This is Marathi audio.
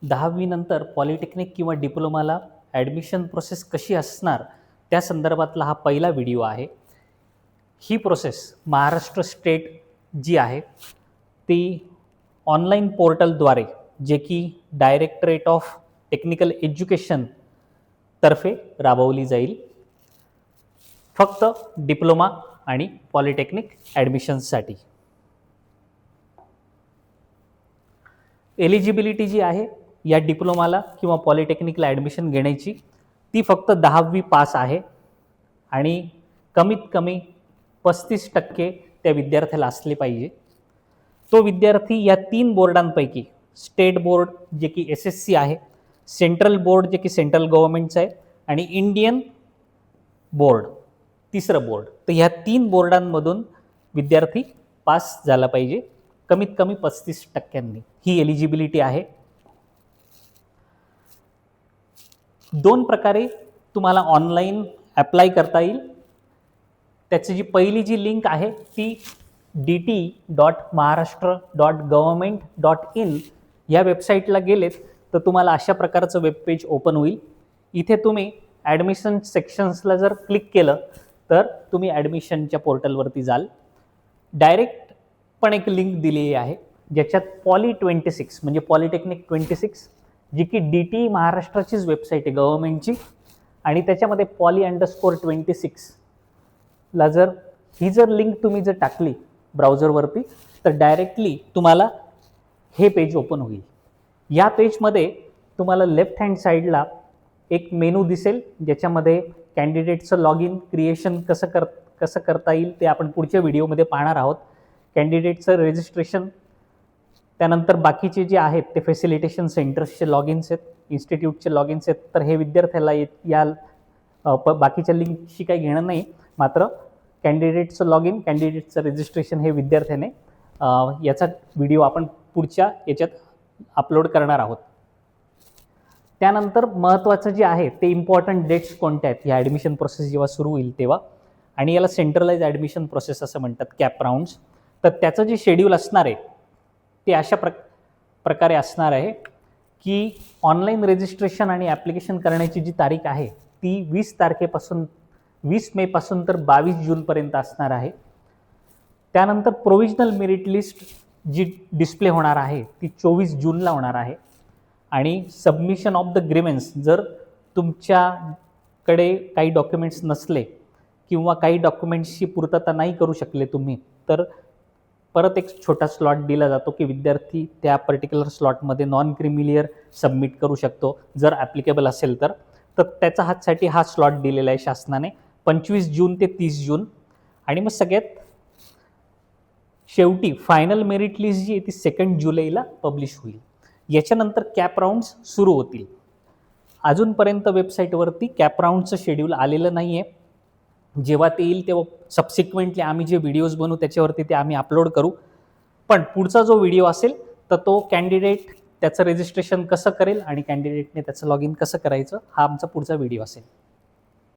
10वी नंतर पॉलिटेक्निक किंवा डिप्लोमाला ॲडमिशन प्रोसेस कशी असणार त्या संदर्भातला हा पहिला व्हिडिओ आहे. ही प्रोसेस महाराष्ट्र स्टेट जी आहे ती ऑनलाईन पोर्टलद्वारे जे की डायरेक्टरेट ऑफ टेक्निकल एज्युकेशन तर्फे राबवली जाईल. फक्त डिप्लोमा आणि पॉलिटेक्निक ॲडमिशन्ससाठी. एलिजिबिलिटी जी आहे या डिप्लोमाला किंवा पॉलिटेक्निकला ॲडमिशन घेण्याची ती फक्त 10वी पास आहे आणि कमीत कमी 35% त्या विद्यार्थ्याला असले पाहिजे. तो विद्यार्थी या 3 बोर्डांपैकी स्टेट बोर्ड जे की SSC आहे, सेंट्रल बोर्ड जे की सेंट्रल गव्हर्नमेंटचं आहे आणि इंडियन बोर्ड तिसरं बोर्ड, तर ह्या 3 बोर्डांमधून विद्यार्थी पास झाला पाहिजे कमीत कमी 35%. ही एलिजिबिलिटी आहे. 2 प्रकारे तुम्हाला ऑनलाईन अप्लाय करता येईल. त्याची जी पहिली जी लिंक आहे ती dt.maharashtra.government.in या वेबसाईटला गेलेत तर तुम्हाला अशा प्रकारचं वेबपेज ओपन होईल. इथे तुम्ही ॲडमिशन सेक्शन्सला जर क्लिक केलं तर तुम्ही ॲडमिशनच्या पोर्टलवरती जाल. डायरेक्ट पण एक लिंक दिलेली आहे ज्याच्यात पॉली 26 म्हणजे पॉलिटेक्निक 26 जी की DT महाराष्ट्राचीच वेबसाईट आहे गव्हर्नमेंटची आणि त्याच्यामध्ये poly_26 ला जर लिंक तुम्ही जर टाकली ब्राउझरवरती तर डायरेक्टली तुम्हाला हे पेज ओपन होईल. या पेजमध्ये तुम्हाला लेफ्ट हँड साईडला एक मेनू दिसेल ज्याच्यामध्ये कॅन्डिडेटचं लॉग इन क्रिएशन कसं करता येईल ते आपण पुढच्या व्हिडिओमध्ये पाहणार आहोत. कॅन्डिडेटचं रजिस्ट्रेशन, त्यानंतर बाकीचे जे आहेत ते फॅसिलिटेशन सेंटर्सचे लॉग इन्स आहेत, इन्स्टिट्यूटचे लॉग इन्स आहेत. तर हे विद्यार्थ्याला या बाकीच्या लिंकशी काही घेणं नाही, मात्र कॅन्डिडेटचं लॉग इन, कॅन्डिडेटचं रजिस्ट्रेशन हे विद्यार्थ्याने याचा व्हिडिओ आपण पुढच्या याच्यात अपलोड करणार आहोत. त्यानंतर महत्त्वाचं जे आहे ते इम्पॉर्टंट डेट्स कोणत्या आहेत ह्या ॲडमिशन प्रोसेस जेव्हा सुरू होईल तेव्हा, आणि याला सेंट्रलाइज ॲडमिशन प्रोसेस असं म्हणतात, कॅप राऊंड्स. तर त्याचं जे शेड्यूल असणार आहे ते अशा प्रकारे असणार आहे की ऑनलाईन रजिस्ट्रेशन आणि ॲप्लिकेशन करण्याची जी तारीख आहे ती 20 मेपासून तर 22 जूनपर्यंत असणार आहे. त्यानंतर प्रोव्हिजनल मेरिट लिस्ट जी डिस्प्ले होणार आहे ती 24 जूनला होणार आहे. आणि सबमिशन ऑफ द ग्रीव्हन्स, जर तुमच्याकडे काही डॉक्युमेंट्स नसले किंवा काही डॉक्युमेंट्सची पूर्तता नाही करू शकले तुम्ही, तर परत एक छोटा स्लॉट दिला जातो की विद्यार्थी त्या पर्टिक्युलर स्लॉटमध्ये नॉन क्रिमिलियर सबमिट करू शकतो जर ॲप्लिकेबल असेल तर. तर त्याचा हातसाठी हा स्लॉट दिलेला आहे शासनाने 25 जून ते 30 जून. आणि मग सगळ्यात शेवटी फायनल मेरिट लिस्ट जी आहे ती 2 जुलैला पब्लिश होईल. याच्यानंतर कॅप राऊंड्स सुरू होतील. अजूनपर्यंत वेबसाईटवरती कॅप राऊंडचं शेड्यूल आलेलं नाही आहे. जेव्हा ते येईल तेव्हा सबसिक्वेंटली आम्ही जे व्हिडिओज बनवू त्याच्यावरती ते आम्ही अपलोड करू. पण पुढचा जो व्हिडिओ असेल तर तो कॅन्डिडेट त्याचं रजिस्ट्रेशन कसं करेल आणि कॅन्डिडेटने त्याचं लॉग इन कसं करायचं हा आमचा पुढचा व्हिडिओ असेल.